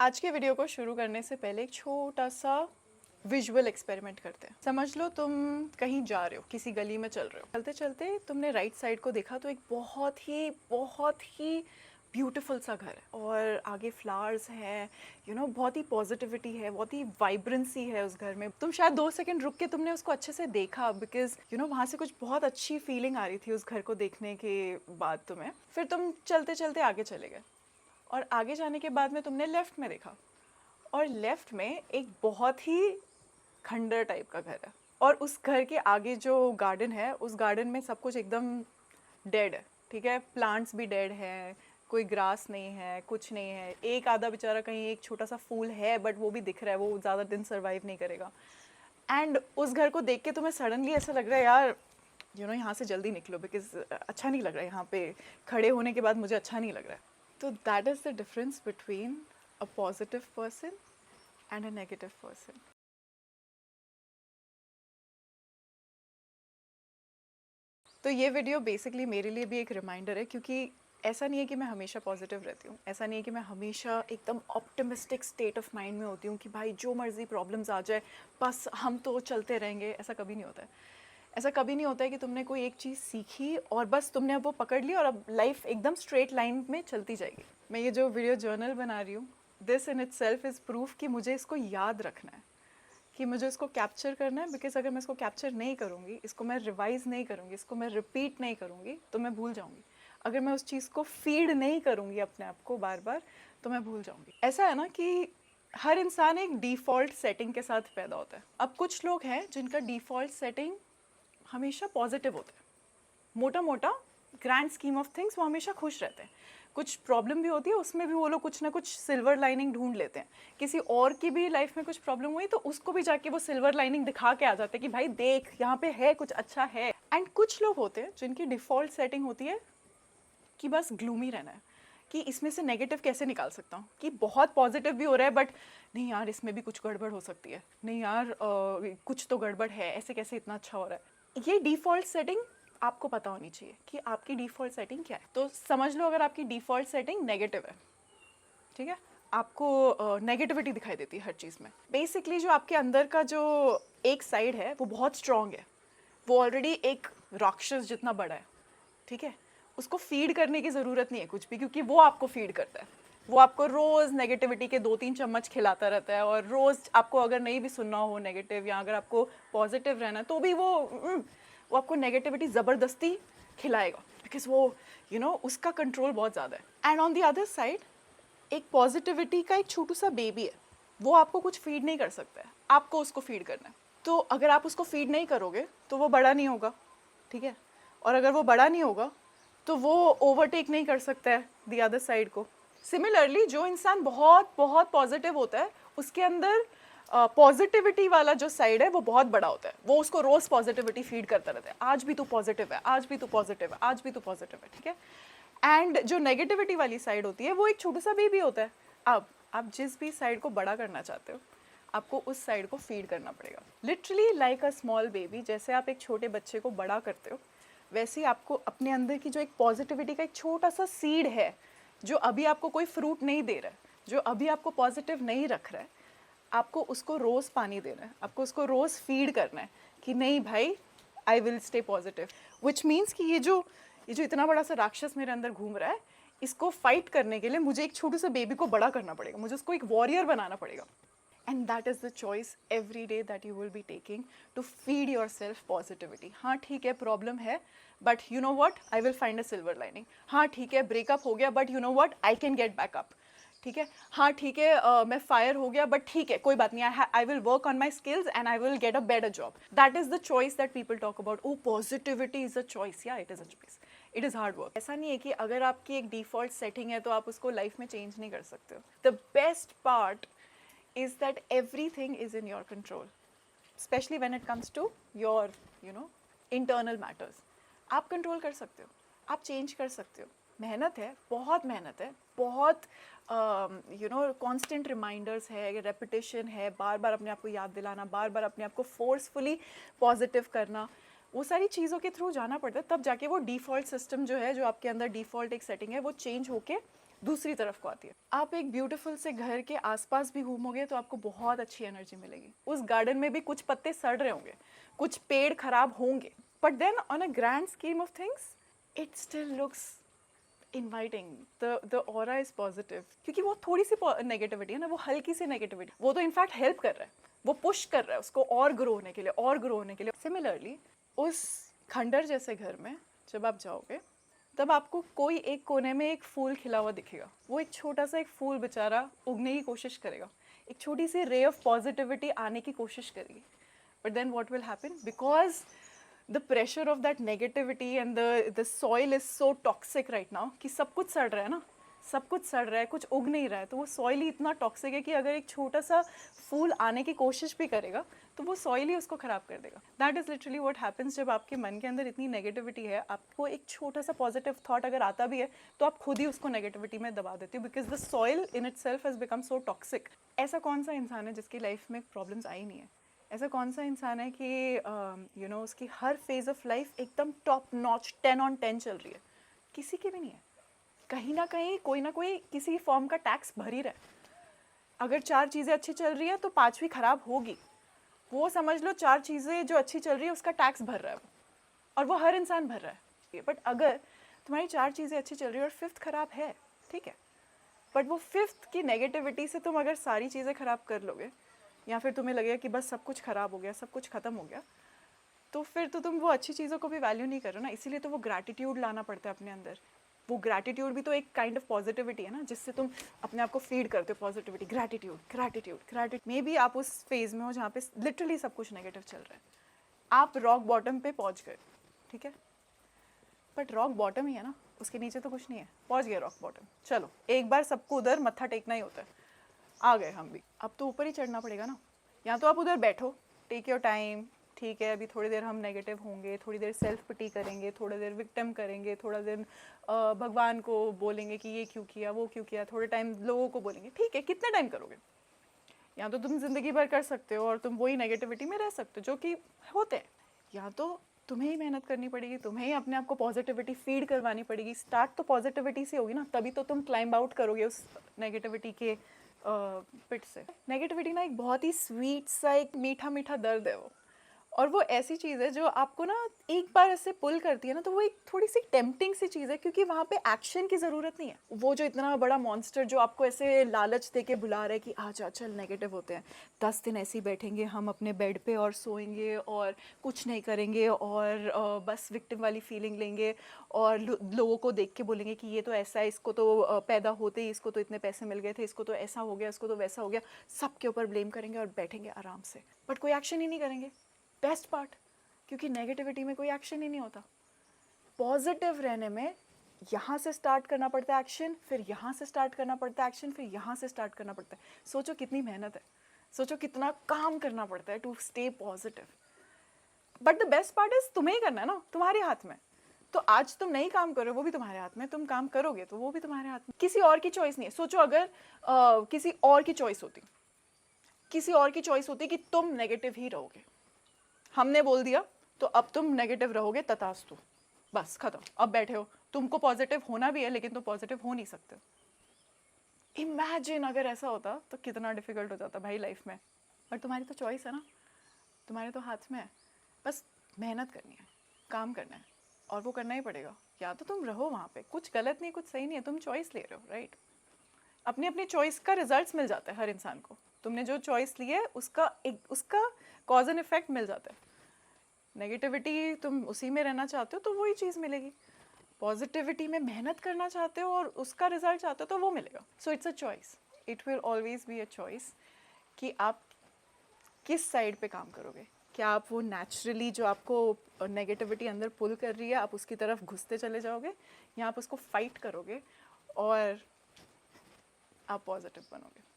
आज के वीडियो को शुरू करने से पहले एक छोटा सा विजुअल एक्सपेरिमेंट करते हैं। समझ लो तुम कहीं जा रहे हो, किसी गली में चल रहे हो, चलते चलते तुमने राइट साइड को देखा तो एक बहुत ही ब्यूटीफुल सा घर है और आगे फ्लावर्स हैं, बहुत ही पॉजिटिविटी है, बहुत ही वाइब्रेंसी है उस घर में। तुम शायद 2 सेकंड रुक के तुमने उसको अच्छे से देखा बिकॉज वहाँ से कुछ बहुत अच्छी फीलिंग आ रही थी उस घर को देखने के बाद तुम्हें। फिर तुम चलते चलते आगे चले गए और आगे जाने के बाद में तुमने लेफ़्ट में देखा और लेफ़्ट में एक बहुत ही खंडर टाइप का घर है और उस घर के आगे जो गार्डन है उस गार्डन में सब कुछ एकदम डेड है। ठीक है, प्लांट्स भी डेड है, कोई ग्रास नहीं है, कुछ नहीं है। एक आधा बेचारा कहीं एक छोटा सा फूल है बट वो भी दिख रहा है, वो ज़्यादा दिन सर्वाइव नहीं करेगा। एंड उस घर को देख के तुम्हें सडनली ऐसा लग रहा है यार यहाँ से जल्दी निकलो बिकॉज अच्छा नहीं लग रहा है, यहाँ पे खड़े होने के बाद मुझे अच्छा नहीं लग रहा है। तो that is the difference between a positive person and a negative person. तो ये वीडियो बेसिकली मेरे लिए भी एक रिमाइंडर है, क्योंकि ऐसा नहीं है कि मैं हमेशा पॉजिटिव रहती हूँ, ऐसा नहीं है कि मैं हमेशा एकदम ऑप्टिमिस्टिक स्टेट ऑफ माइंड में होती हूँ कि भाई जो मर्जी प्रॉब्लम्स आ जाए बस हम तो चलते रहेंगे। ऐसा कभी नहीं होता है। ऐसा कभी नहीं होता है कि तुमने कोई एक चीज़ सीखी और बस तुमने अब वो पकड़ ली और अब लाइफ एकदम स्ट्रेट लाइन में चलती जाएगी। मैं ये जो वीडियो जर्नल बना रही हूँ, this in it self is proof कि मुझे इसको याद रखना है, कि मुझे इसको कैप्चर करना है। बिकॉज अगर मैं इसको कैप्चर नहीं करूँगी, इसको मैं रिवाइज नहीं करूँगी, इसको मैं रिपीट नहीं करूँगी तो मैं भूल जाऊँगी। अगर मैं उस चीज़ को फीड नहीं करूँगी अपने आप को बार बार तो मैं भूल जाऊँगी। ऐसा है ना कि हर इंसान एक डिफ़ॉल्ट सेटिंग के साथ पैदा होता है। अब कुछ लोग हैं जिनका डिफ़ॉल्ट सेटिंग हमेशा पॉजिटिव होता है, मोटा मोटा ग्रैंड स्कीम ऑफ थिंग्स वो हमेशा खुश रहते हैं। कुछ प्रॉब्लम भी होती है उसमें भी वो लोग कुछ ना कुछ सिल्वर लाइनिंग ढूंढ लेते हैं। किसी और की भी लाइफ में कुछ प्रॉब्लम हुई तो उसको भी जाके वो सिल्वर लाइनिंग दिखा के आ जाते हैं कि भाई देख यहाँ पे है कुछ अच्छा है। एंड कुछ लोग होते हैं जिनकी डिफ़ॉल्ट सेटिंग होती है कि बस ग्लूमी रहना है, कि इसमें से नेगेटिव कैसे निकाल सकता हूँ, कि बहुत पॉजिटिव भी हो रहा है बट नहीं यार इसमें भी कुछ गड़बड़ हो सकती है, नहीं यार कुछ तो गड़बड़ है, ऐसे कैसे इतना अच्छा हो रहा है। ये डिफ़ॉल्ट सेटिंग आपको पता होनी चाहिए कि आपकी डिफ़ॉल्ट सेटिंग क्या है। तो समझ लो अगर आपकी डिफ़ॉल्ट सेटिंग नेगेटिव है, ठीक है, आपको नेगेटिविटी दिखाई देती है हर चीज़ में। बेसिकली जो आपके अंदर का जो एक साइड है वो बहुत स्ट्रॉन्ग है, वो ऑलरेडी एक राक्षस जितना बड़ा है, ठीक है। उसको फीड करने की ज़रूरत नहीं है कुछ भी, क्योंकि वो आपको फीड करता है। वो आपको रोज़ नेगेटिविटी के 2-3 चम्मच खिलाता रहता है और रोज़ आपको अगर नहीं भी सुनना हो नेगेटिव या अगर आपको पॉजिटिव रहना है तो भी वो आपको नेगेटिविटी ज़बरदस्ती खिलाएगा बिकॉज वो उसका कंट्रोल बहुत ज़्यादा है। And on the other side एक पॉजिटिविटी का एक छोटू सा बेबी है, वो आपको कुछ फीड नहीं कर सकता है, आपको उसको फीड करना है। तो अगर आप उसको फीड नहीं करोगे तो वो बड़ा नहीं होगा, ठीक है। और अगर वो बड़ा नहीं होगा तो वो ओवरटेक नहीं कर सकता है द अदर साइड को। सिमिलरली जो इंसान बहुत बहुत पॉजिटिव होता है उसके अंदर पॉजिटिविटी वाला जो साइड है वो बहुत बड़ा होता है, वो उसको रोज़ पॉजिटिविटी फीड करता रहता है। आज भी तू पॉजिटिव है, आज भी तू पॉजिटिव है, आज भी तू पॉजिटिव है, ठीक है। एंड जो नेगेटिविटी वाली साइड होती है वो एक छोटा सा बेबी होता है। अब आप जिस भी साइड को बड़ा करना चाहते हो आपको उस साइड को फीड करना पड़ेगा। Literally like a small baby, जैसे आप एक छोटे बच्चे को बड़ा करते हो वैसे ही आपको अपने अंदर की जो एक पॉजिटिविटी का एक छोटा सा सीड है जो अभी आपको कोई फ्रूट नहीं दे रहा है, जो अभी आपको पॉजिटिव नहीं रख रहा है, आपको उसको रोज़ पानी देना है, आपको उसको रोज़ फीड करना है कि नहीं भाई I will stay positive. Which means कि ये जो इतना बड़ा सा राक्षस मेरे अंदर घूम रहा है इसको फाइट करने के लिए मुझे एक छोटे से बेबी को बड़ा करना पड़ेगा, मुझे उसको एक वॉरियर बनाना पड़ेगा। And that is the choice every day that you will be taking to feed yourself positivity. हाँ ठीक है प्रॉब्लम है but you know what I will find a silver lining. हाँ ठीक है ब्रेकअप हो गया but you know what I can get back up, ठीक है। हाँ ठीक है मैं फायर हो गया बट ठीक है कोई बात नहीं, I will work on my skills and I will get a better job. That is the choice that people talk about. Oh positivity is a choice, yeah it is a choice, it is hard work. ऐसा नहीं है कि अगर आपकी एक default setting है तो आप उसको लाइफ में चेंज नहीं कर सकते हो। The best part is that everything is in your control, especially when it comes to your internal matters. आप कंट्रोल कर सकते हो, आप चेंज कर सकते हो। मेहनत है, बहुत मेहनत है, बहुत कॉन्स्टेंट रिमाइंडर्स है, रेपिटेशन है, बार बार अपने आप को याद दिलाना, बार बार अपने आप को फोर्सफुली पॉजिटिव करना, वो सारी चीज़ों के थ्रू जाना पड़ता है। तब जाके वो डिफ़ॉल्ट सिस्टम जो है, जो आपके अंदर डिफ़ॉल्ट एक सेटिंग है, वो चेंज होके दूसरी तरफ को आती है। आप एक ब्यूटीफुल से घर के आसपास भी घूमोगे तो आपको बहुत अच्छी एनर्जी मिलेगी। उस गार्डन में भी कुछ पत्ते सड़ रहे होंगे, कुछ पेड़ खराब होंगे, but then on a grand scheme of things it still looks inviting. The aura is positive, क्योंकि वो थोड़ी सी नेगेटिविटी है ना, वो हल्की सी नेगेटिविटी, वो तो इनफैक्ट हेल्प कर रहा है, वो पुश कर रहा है उसको और ग्रो होने के लिए, और ग्रो होने के लिए। सिमिलरली उस खंडर जैसे घर में जब आप जाओगे तब आपको कोई एक कोने में एक फूल खिला हुआ दिखेगा। वो एक छोटा सा एक फूल बेचारा उगने की कोशिश करेगा, एक छोटी सी रे ऑफ पॉजिटिविटी आने की कोशिश करेगी। But then what will happen, because the pressure of that negativity and the soil is so toxic right now कि सब कुछ सड़ रहा है ना, सब कुछ सड़ रहा है, कुछ उग नहीं रहा है, तो वो सॉइल ही इतना टॉक्सिक है कि अगर एक छोटा सा फूल आने की कोशिश भी करेगा तो वो सॉइल ही उसको खराब कर देगा। That is literally what happens जब आपके मन के अंदर इतनी नेगेटिविटी है, आपको एक छोटा सा पॉजिटिव थॉट अगर आता भी है तो आप खुद ही उसको नेगेटिविटी में दबा देते हो, because the soil in itself has become so toxic. ऐसा कौन सा इंसान है जिसकी लाइफ में प्रॉब्लम्स आई नहीं है? ऐसा कौन सा इंसान है कि उसकी हर फेज ऑफ लाइफ एकदम टॉप नॉच 10 on 10 चल रही है? किसी की भी नहीं है। कहीं ना कोई किसी फॉर्म का टैक्स भर ही रहा है। अगर 4 चीज़ें अच्छी चल रही है तो 5वीं खराब होगी। वो समझ लो 4 चीज़ें जो अच्छी चल रही है उसका टैक्स भर रहा है वो, और वो हर इंसान भर रहा है। बट अगर तुम्हारी 4 चीज़ें अच्छी चल रही है और 5th खराब है, ठीक है, बट वो 5th की नेगेटिविटी से तुम अगर सारी चीज़ें खराब कर लोगे, या फिर तुम्हें लगेगा कि बस सब कुछ खराब हो गया, सब कुछ ख़त्म हो गया, तो फिर तो तुम वो अच्छी चीज़ों को भी वैल्यू नहीं कर रहे ना। इसीलिए तो वो ग्रैटिट्यूड लाना पड़ता है अपने अंदर। वो ग्रैटिट्यूड भी तो एक काइंड ऑफ पॉजिटिविटी है ना, जिससे तुम अपने आप को फीड करते हो positivity. Gratitude gratitude gratitude. May be आप उस फेज़ में हो जहाँ पे लिटरली सब कुछ नेगेटिव चल रहा है, आप रॉक बॉटम पे पहुँच गए, ठीक है, बट रॉक बॉटम ही है ना, उसके नीचे तो कुछ नहीं है। पहुँच गए रॉक बॉटम, चलो एक बार सबको उधर मत्था टेकना ही होता है। आ गए हम भी, अब तो ऊपर ही चढ़ना पड़ेगा ना। या तो आप उधर बैठो, टेक योर टाइम, ठीक है, अभी थोड़ी देर हम नेगेटिव होंगे, थोड़ी देर सेल्फ पिटी करेंगे, थोड़ी देर विक्टिम करेंगे, थोड़ा देर भगवान को बोलेंगे कि ये क्यों किया, वो क्यों किया, थोड़े टाइम लोगों को बोलेंगे, ठीक है, कितना टाइम करोगे? या तो तुम ज़िंदगी भर कर सकते हो और तुम वही नेगेटिविटी में रह सकते हो जो कि होते हैं, या तो तुम्हें ही मेहनत करनी पड़ेगी, तुम्हें ही अपने आप को पॉजिटिविटी फीड करवानी पड़ेगी। स्टार्ट तो पॉजिटिविटी से होगी ना, तभी तो तुम क्लाइंब आउट करोगे उस नेगेटिविटी के पिट से। नेगेटिविटी ना एक बहुत ही स्वीट सा एक मीठा मीठा दर्द है वो, और वो ऐसी चीज़ है जो आपको ना एक बार ऐसे पुल करती है ना, तो वो एक थोड़ी सी टेम्पटिंग सी चीज़ है, क्योंकि वहाँ पे एक्शन की ज़रूरत नहीं है। वो जो इतना बड़ा मॉन्स्टर जो आपको ऐसे लालच दे के बुला रहा है कि आ जा चल नेगेटिव होते हैं, 10 दिन ऐसे ही बैठेंगे हम अपने बेड पे और सोएंगे और कुछ नहीं करेंगे और बस विक्टिम वाली फीलिंग लेंगे और लोगों को देख के बोलेंगे कि ये तो ऐसा है, इसको तो पैदा होते ही इसको तो इतने पैसे मिल गए थे, इसको तो ऐसा हो गया, इसको तो वैसा हो गया, सबके ऊपर ब्लेम करेंगे और बैठेंगे आराम से, बट कोई एक्शन ही नहीं करेंगे। बेस्ट पार्ट, क्योंकि नेगेटिविटी में कोई एक्शन ही नहीं होता। पॉजिटिव रहने में यहाँ से स्टार्ट करना पड़ता है एक्शन, फिर यहाँ से स्टार्ट करना पड़ता है एक्शन, फिर यहाँ से स्टार्ट करना पड़ता है। सोचो कितनी मेहनत है, सोचो कितना काम करना पड़ता है to stay positive. But the best part is तुम्हें ही करना है ना, तुम्हारे हाथ में। तो आज तुम नहीं काम करो, वो भी तुम्हारे हाथ में, तुम काम करोगे तो वो भी तुम्हारे हाथ में। किसी और की चॉइस नहीं है। सोचो अगर किसी और की चॉइस होती, किसी और की चॉइस होती कि तुम नेगेटिव ही रहोगे, हमने बोल दिया तो अब तुम नेगेटिव रहोगे, तथास्तु, बस खत्म, अब बैठे हो, तुमको पॉजिटिव होना भी है लेकिन तुम पॉजिटिव हो नहीं सकते। इमेजिन अगर ऐसा होता तो कितना डिफिकल्ट हो जाता भाई लाइफ में। बट तुम्हारी तो चॉइस है ना, तुम्हारे तो हाथ में है, बस मेहनत करनी है, काम करना है, और वो करना ही पड़ेगा। या तो तुम रहो वहाँ पे, कुछ गलत नहीं कुछ सही नहीं है, तुम चॉइस ले रहे हो, राइट। अपनी अपनी चॉइस का रिजल्ट्स मिल जाता है हर इंसान को। तुमने जो चॉइस ली है उसका कॉज एंड इफेक्ट मिल जाता है। नेगेटिविटी तुम उसी में रहना चाहते हो तो वही चीज़ मिलेगी, पॉजिटिविटी में मेहनत करना चाहते हो और उसका रिजल्ट चाहते हो तो वो मिलेगा। So it's a choice, it will always be a choice कि आप किस साइड पे काम करोगे। क्या आप वो नेचुरली जो आपको नेगेटिविटी अंदर पुल कर रही है आप उसकी तरफ घुसते चले जाओगे, या आप उसको फाइट करोगे और आप पॉजिटिव बनोगे।